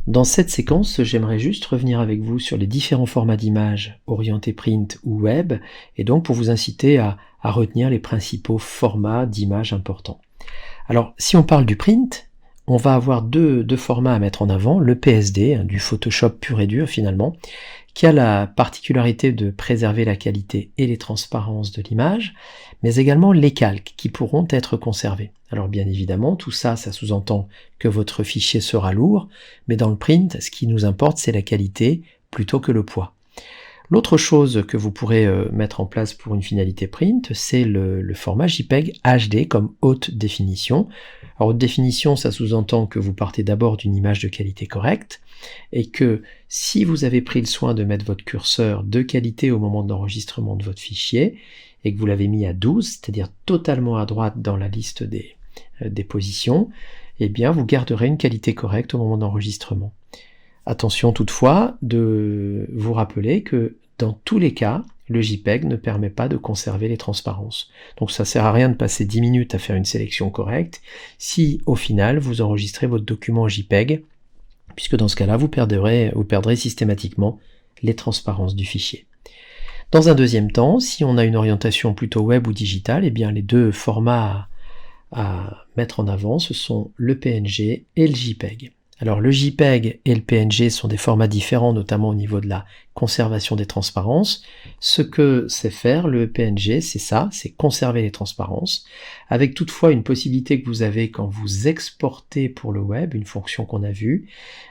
Dans cette séquence, j'aimerais juste revenir avec vous sur les différents formats d'images orientés print ou web, et donc pour vous inciter à retenir les principaux formats d'images importants. Alors, si on parle du print, on va avoir deux formats à mettre en avant, le PSD, du Photoshop pur et dur finalement, qui a la particularité de préserver la qualité et les transparences de l'image, mais également les calques qui pourront être conservés. Alors bien évidemment, tout ça, ça sous-entend que votre fichier sera lourd, mais dans le print, ce qui nous importe, c'est la qualité plutôt que le poids. L'autre chose que vous pourrez mettre en place pour une finalité print, c'est le format JPEG HD comme haute définition. Alors haute définition, ça sous-entend que vous partez d'abord d'une image de qualité correcte, et que si vous avez pris le soin de mettre votre curseur de qualité au moment de l'enregistrement de votre fichier, et que vous l'avez mis à 12, c'est-à-dire totalement à droite dans la liste des positions, eh bien vous garderez une qualité correcte au moment d'enregistrement. Attention toutefois de vous rappeler que dans tous les cas, le JPEG ne permet pas de conserver les transparences. Donc ça sert à rien de passer 10 minutes à faire une sélection correcte si au final vous enregistrez votre document JPEG, puisque dans ce cas-là vous perdrez systématiquement les transparences du fichier. Dans un deuxième temps, si on a une orientation plutôt web ou digitale, eh bien les deux formats à mettre en avant, ce sont le PNG et le JPEG. Alors le JPEG et le PNG sont des formats différents, notamment au niveau de la conservation des transparences. Ce que sait faire le PNG, c'est ça, c'est conserver les transparences, avec toutefois une possibilité que vous avez quand vous exportez pour le web, une fonction qu'on a vue,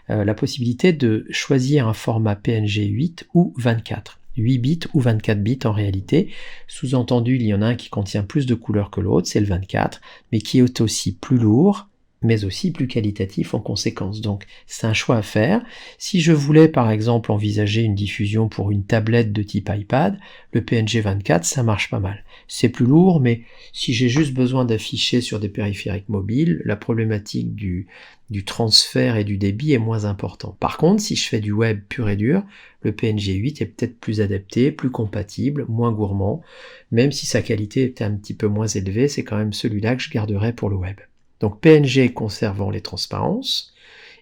la possibilité de choisir un format PNG 8 ou 24. 8 bits ou 24 bits en réalité. Sous-entendu, il y en a un qui contient plus de couleurs que l'autre, c'est le 24, mais qui est aussi plus lourd, mais aussi plus qualitatif en conséquence. Donc c'est un choix à faire. Si je voulais par exemple envisager une diffusion pour une tablette de type iPad, le PNG 24 ça marche pas mal. C'est plus lourd, mais si j'ai juste besoin d'afficher sur des périphériques mobiles, la problématique du transfert et du débit est moins important. Par contre, si je fais du web pur et dur, le PNG 8 est peut-être plus adapté, plus compatible, moins gourmand, même si sa qualité est un petit peu moins élevée, c'est quand même celui-là que je garderai pour le web. Donc PNG conservant les transparences,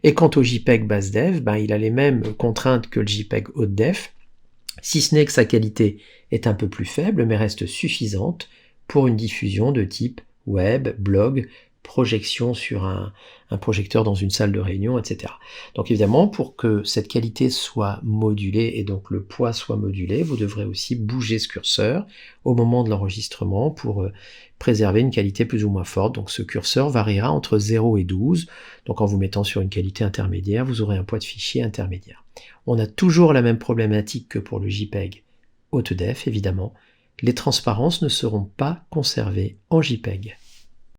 et quant au JPEG basse def, il a les mêmes contraintes que le JPEG haute def, si ce n'est que sa qualité est un peu plus faible, mais reste suffisante pour une diffusion de type web, blog, projection sur un projecteur dans une salle de réunion, etc. Donc évidemment, pour que cette qualité soit modulée et donc le poids soit modulé, vous devrez aussi bouger ce curseur au moment de l'enregistrement pour préserver une qualité plus ou moins forte. Donc ce curseur variera entre 0 et 12. Donc en vous mettant sur une qualité intermédiaire, vous aurez un poids de fichier intermédiaire. On a toujours la même problématique que pour le JPEG haute def, évidemment. Les transparences ne seront pas conservées en JPEG.